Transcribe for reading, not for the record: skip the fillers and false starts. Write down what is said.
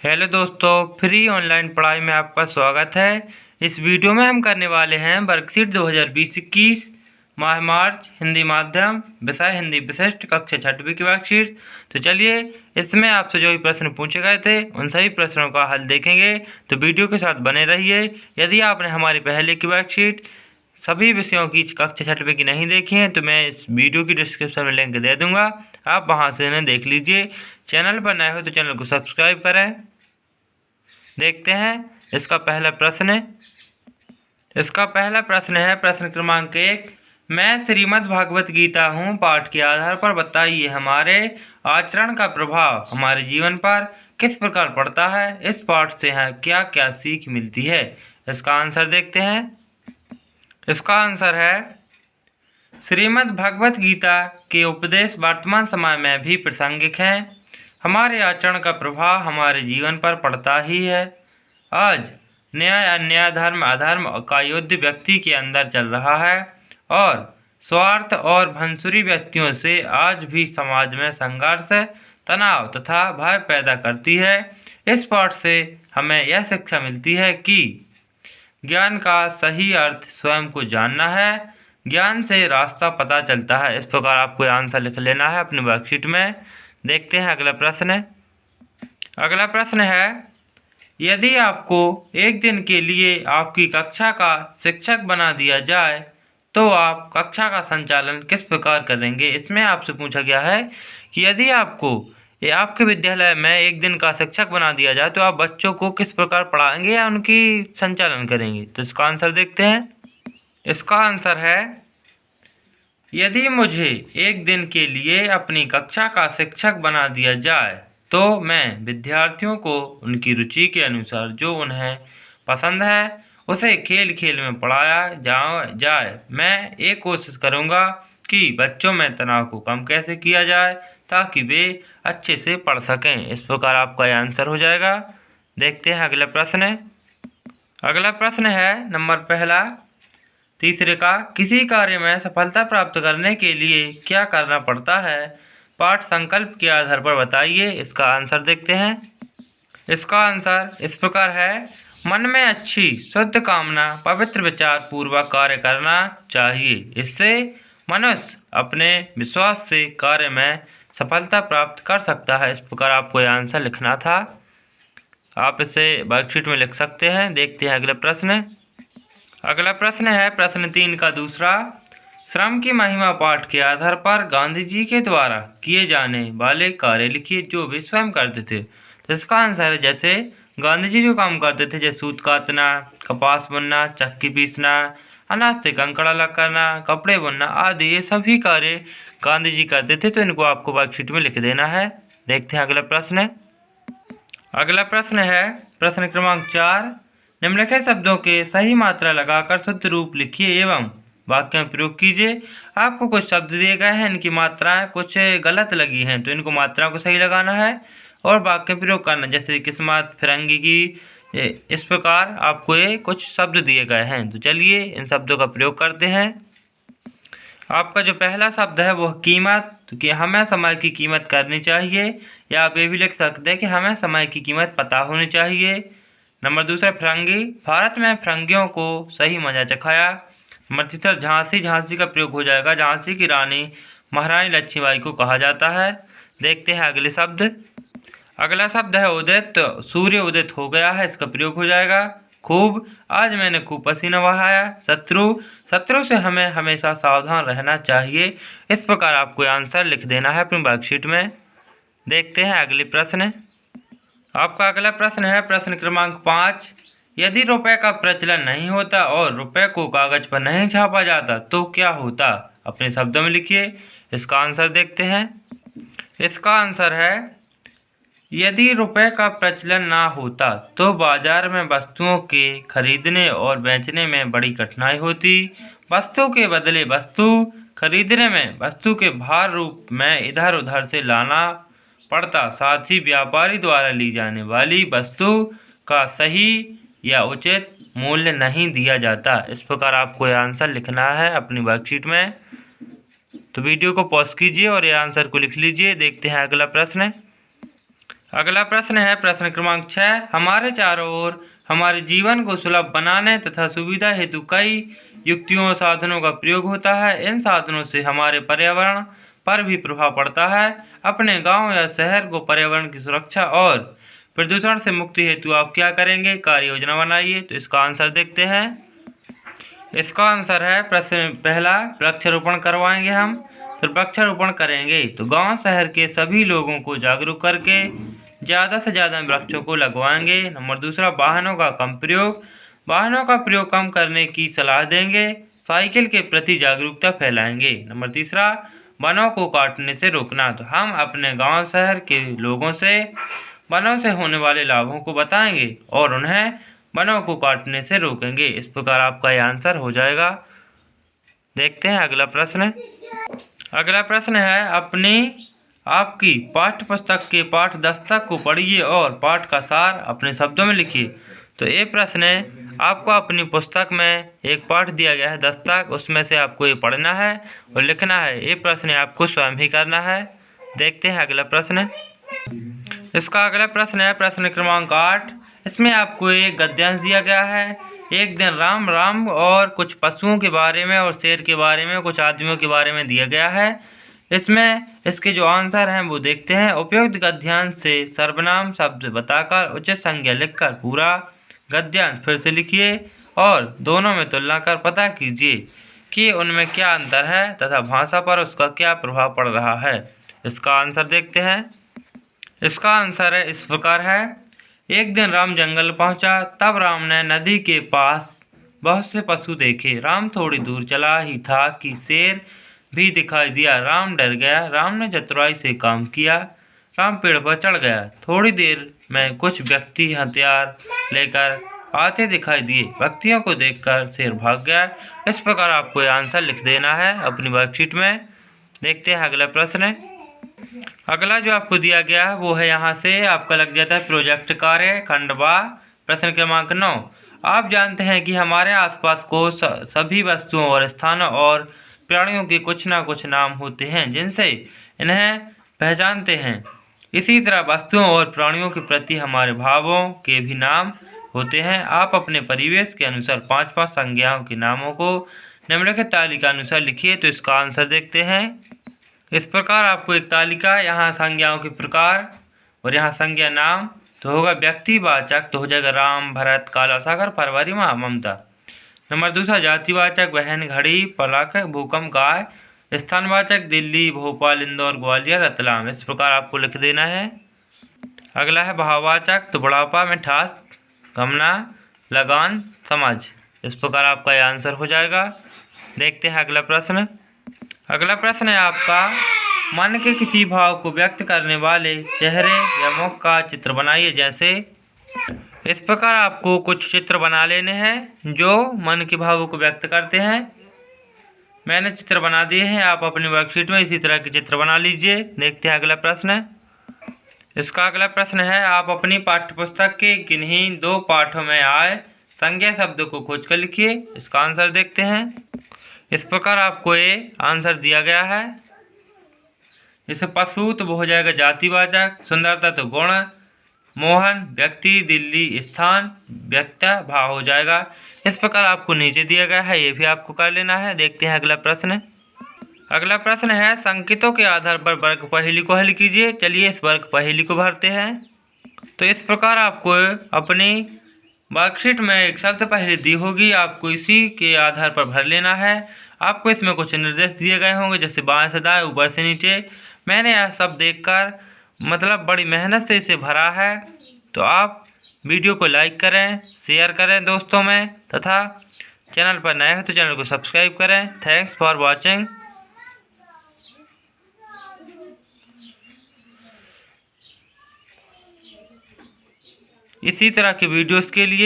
Hello दोस्तों, free online पढ़ाई में आपका स्वागत है। इस वीडियो में हम करने वाले हैं वर्कशीट 2020-21 माह मार्च हिंदी माध्यम विषय हिंदी विशिष्ट कक्षा 6वीं की वर्कशीट। तो चलिए, इसमें आपसे जो भी प्रश्न पूछे गए थे उन सभी प्रश्नों का हल देखेंगे। तो वीडियो के साथ बने रहिए। यदि आपने हमारी पहले की वर्कशीट सभी विषयों की कक्षा 6वीं की नहीं देखी है तो मैं इस वीडियो की डिस्क्रिप्शन में लिंक दे दूंगा, आप वहां से इन्हें देख लीजिए। चैनल पर नए हो तो चैनल को सब्सक्राइब करें। देखते हैं इसका पहला प्रश्न है प्रश्न क्रमांक 1। मैं श्रीमद् भागवत गीता हूँ पाठ के आधार पर बताइए हमारे आचरण का प्रभाव हमारे जीवन पर किस प्रकार पड़ता है। इस पाठ से है क्या क्या सीख मिलती है। इसका आंसर देखते हैं। इसका आंसर है श्रीमद् भगवत गीता के उपदेश वर्तमान समय में भी प्रासंगिक हैं। हमारे आचरण का प्रभाव हमारे जीवन पर पड़ता ही है। आज न्याय अन्याय धर्म अधर्म का युद्ध व्यक्ति के अंदर चल रहा है और स्वार्थ और भंसुरी व्यक्तियों से आज भी समाज में संघर्ष तनाव तथा भय पैदा करती है। इस पाठ से हमें यह शिक्षा मिलती है कि ज्ञान का सही अर्थ स्वयं को जानना है। ज्ञान से रास्ता पता चलता है। इस प्रकार आपको आंसर लिख लेना है अपनी वर्कशीट में। देखते हैं अगला प्रश्न। अगला प्रश्न है, यदि आपको एक दिन के लिए आपकी कक्षा का शिक्षक बना दिया जाए तो आप कक्षा का संचालन किस प्रकार करेंगे। इसमें आपसे पूछा गया है कि यदि आपको आपके विद्यालय में एक दिन का शिक्षक बना दिया जाए तो आप बच्चों को किस प्रकार पढ़ाएंगे या उनकी संचालन करेंगे। तो इसका आंसर देखते हैं। इसका आंसर है, यदि मुझे एक दिन के लिए अपनी कक्षा का शिक्षक बना दिया जाए तो मैं विद्यार्थियों को उनकी रुचि के अनुसार जो उन्हें पसंद है उसे खेल खेल में पढ़ाया जाए। मैं एक कोशिश करूँगा कि बच्चों में तनाव को कम कैसे किया जाए ताकि वे अच्छे से पढ़ सकें। इस प्रकार आपका यह आंसर हो जाएगा। देखते हैं अगला प्रश्न। अगला प्रश्न है नंबर पहला तीसरे का, किसी कार्य में सफलता प्राप्त करने के लिए क्या करना पड़ता है। पाठ संकल्प के आधार पर बताइए। इसका आंसर देखते हैं। इसका आंसर इस प्रकार है, मन में अच्छी शुद्ध कामना पवित्र विचार पूर्वक कार्य करना चाहिए। इससे मनुष्य अपने विश्वास से कार्य में सफलता प्राप्त कर सकता है। इस प्रकार आपको यह आंसर लिखना था। आप इसे वर्कशीट में लिख सकते हैं। देखते हैं अगला प्रश्न। अगला प्रश्न है प्रश्न 3 का दूसरा, श्रम की महिमा पाठ के आधार पर गांधी जी के द्वारा किए जाने वाले कार्य लिखिए जो वे स्वयं करते थे। तो इसका आंसर है, जैसे गांधी जी जो काम करते थे जैसे सूत काटना, कपास बुनना, चक्की पीसना, अनाज से कंकड़ अलग करना, कपड़े बुनना आदि, ये सभी कार्य गांधी जी करते थे। तो इनको आपको वर्कशीट में लिख देना है। देखते हैं अगला प्रश्न। अगला प्रश्न है प्रश्न क्रमांक 4। निम्नलिखित शब्दों के सही मात्रा लगाकर शुद्ध रूप लिखिए एवं वाक्य में प्रयोग कीजिए। आपको कुछ शब्द दिए गए हैं, इनकी मात्राएं कुछ गलत लगी हैं तो इनको मात्रा को सही लगाना है और वाक्य में प्रयोग करना। जैसे किस्मत, फिरंगी की, इस प्रकार आपको ये कुछ शब्द दिए गए हैं। तो चलिए इन शब्दों का प्रयोग करते हैं। आपका जो पहला शब्द है वह कीमत, तो कि हमें समय की कीमत करनी चाहिए, या आप ये भी लिख सकते हैं कि हमें समय की कीमत पता होनी चाहिए। नंबर दूसरा फिरंगी, भारत में फिरंगियों को सही मजा चखाया। नंबर तीसरा झांसी, झांसी का प्रयोग हो जाएगा, झांसी की रानी महारानी लक्ष्मीबाई को कहा जाता है। देखते हैं अगले शब्द। अगला शब्द है उदित, सूर्य उदित हो गया है, इसका प्रयोग हो जाएगा। खूब, आज मैंने खूब पसीना बहाया। शत्रु, शत्रु से हमें हमेशा सावधान रहना चाहिए। इस प्रकार आपको आंसर लिख देना है अपनी वर्कशीट में। देखते हैं अगले प्रश्न। आपका अगला प्रश्न है प्रश्न क्रमांक 5। यदि रुपए का प्रचलन नहीं होता और रुपए को कागज पर नहीं छापा जाता तो क्या होता। अपने शब्दों में लिखिए। इसका आंसर देखते हैं। इसका आंसर है, यदि रुपए का प्रचलन ना होता तो बाजार में वस्तुओं के खरीदने और बेचने में बड़ी कठिनाई होती। वस्तु के बदले वस्तु खरीदने में वस्तु के भार रूप में इधर उधर से लाना पड़ता। साथ ही व्यापारी द्वारा ली जाने वाली वस्तु का सही या उचित मूल्य नहीं दिया जाता। इस प्रकार आपको यह आंसर लिखना है अपनी वर्कशीट में। तो वीडियो को पॉज कीजिए और ये आंसर को लिख लीजिए। देखते हैं अगला प्रश्न। अगला प्रश्न है प्रश्न क्रमांक 6। हमारे चारों ओर हमारे जीवन को सुलभ बनाने तथा सुविधा हेतु कई युक्तियों और साधनों का प्रयोग होता है। इन साधनों से हमारे पर्यावरण पर भी प्रभाव पड़ता है। अपने गांव या शहर को पर्यावरण की सुरक्षा और प्रदूषण से मुक्ति हेतु आप क्या करेंगे? कार्य योजना बनाइए। तो इसका आंसर देखते हैं। इसका आंसर है प्रश्न पहला, वृक्षारोपण करवाएंगे हम। तो वृक्षारोपण करेंगे तो गांव शहर के सभी लोगों को जागरूक करके ज़्यादा से ज़्यादा वृक्षों को लगवाएंगे। नंबर दूसरा, वाहनों का कम प्रयोग। वाहनों का प्रयोग कम करने की सलाह देंगे। साइकिल के प्रति जागरूकता फैलाएंगे। नंबर तीसरा, वनों को काटने से रोकना। तो हम अपने गांव शहर के लोगों से वनों से होने वाले लाभों को बताएंगे और उन्हें वनों को काटने से रोकेंगे। इस प्रकार आपका यह आंसर हो जाएगा। देखते हैं अगला प्रश्न। अगला प्रश्न है आपकी पाठ्य पुस्तक के पाठ दस्तक को पढ़िए और पाठ का सार अपने शब्दों में लिखिए। तो ये प्रश्न है, आपको अपनी पुस्तक में एक पाठ दिया गया है दस्तक, उसमें से आपको ये पढ़ना है और लिखना है। ये प्रश्न आपको स्वयं ही करना है। देखते हैं अगला प्रश्न। इसका अगला प्रश्न है प्रश्न क्रमांक 8। इसमें आपको एक गद्यांश दिया गया है। एक दिन राम और कुछ पशुओं के बारे में और शेर के बारे में, कुछ आदमियों के बारे में दिया गया है। इसमें इसके जो आंसर हैं वो देखते हैं। उपयुक्त गद्यांश से सर्वनाम शब्द बताकर उचित संज्ञा लिखकर पूरा गद्यांश फिर से लिखिए और दोनों में तुलना कर पता कीजिए कि उनमें क्या अंतर है तथा भाषा पर उसका क्या प्रभाव पड़ रहा है। इसका आंसर देखते हैं। इसका आंसर है इस प्रकार है। एक दिन राम जंगल पहुंचा, तब राम ने नदी के पास बहुत से पशु देखे। राम थोड़ी दूर चला ही था कि शेर भी दिखाई दिया। राम डर गया। राम ने चतुराई से काम किया। राम पेड़ पर चढ़ गया। थोड़ी देर में कुछ व्यक्ति हथियार लेकर आते दिखाई दिए। व्यक्तियों को देखकर शेर भाग गया। इस प्रकार आपको यह आंसर लिख देना है अपनी वर्कशीट में। देखते हैं अगला प्रश्न। अगला जो आपको दिया गया है वो है यहाँ से आपका लग जाता है प्रोजेक्ट कार्य खंड बा प्रश्न क्रमांक 9। आप जानते हैं कि हमारे आसपास को सभी वस्तुओं और स्थानों और प्राणियों के कुछ ना कुछ नाम होते हैं जिनसे इन्हें पहचानते हैं। इसी तरह वस्तुओं और प्राणियों के प्रति हमारे भावों के भी नाम होते हैं। आप अपने परिवेश के अनुसार 5-5 संज्ञाओं के नामों को निम्नलिखित तालिका अनुसार लिखिए। तो इसका आंसर देखते हैं। इस प्रकार आपको एक तालिका, यहाँ संज्ञाओं के प्रकार और यहाँ संज्ञा नाम तो होगा व्यक्तिवाचक, तो हो जाएगा राम, भरत, काला सागर, फरवरी, माँ, ममता। नंबर दूसरा जातिवाचक बहन, घड़ी, पलक, भूकंप, गाय। स्थानवाचक दिल्ली, भोपाल, इंदौर, ग्वालियर, रतलाम। इस प्रकार आपको लिख देना है। अगला है भाववाचक, तो बुढ़ापा, मिठास, गमना, लगान, समझ। इस प्रकार आपका यह आंसर हो जाएगा। देखते हैं अगला प्रश्न। अगला प्रश्न है आपका मन के किसी भाव को व्यक्त करने वाले चेहरे या मुख का चित्र बनाइए। जैसे इस प्रकार आपको कुछ चित्र बना लेने हैं जो मन के भावों को व्यक्त करते हैं। मैंने चित्र बना दिए हैं, आप अपनी वर्कशीट में इसी तरह के चित्र बना लीजिए। देखते हैं अगला प्रश्न। इसका अगला प्रश्न है आप अपनी पाठ्यपुस्तक के किन्हीं 2 पाठों में आए संज्ञा शब्द को खोजकर लिखिए। इसका आंसर देखते हैं। इस प्रकार आपको ये आंसर दिया गया है। जैसे पशु तो वो हो जाएगा जातिवाचक, सुंदरता तो गुण, मोहन व्यक्ति, दिल्ली स्थान, व्यक्ता भाव हो जाएगा। इस प्रकार आपको नीचे दिया गया है, ये भी आपको कर लेना है। देखते हैं अगला प्रश्न। अगला प्रश्न है संकेतों के आधार पर वर्ग पहेली को हल कीजिए। चलिए इस वर्ग पहेली को भरते हैं। तो इस प्रकार आपको अपनी वर्कशीट में एक शब्द पहेली दी होगी, आपको इसी के आधार पर भर लेना है। आपको इसमें कुछ निर्देश दिए गए होंगे जैसे बाएं से दाएं, ऊपर से नीचे। मैंने यह सब देखकर मतलब बड़ी मेहनत से इसे भरा है। तो आप वीडियो को लाइक करें, शेयर करें दोस्तों में, तथा चैनल पर नए हो तो चैनल को सब्सक्राइब करें। Thanks for watching. इसी तरह के वीडियोस के लिए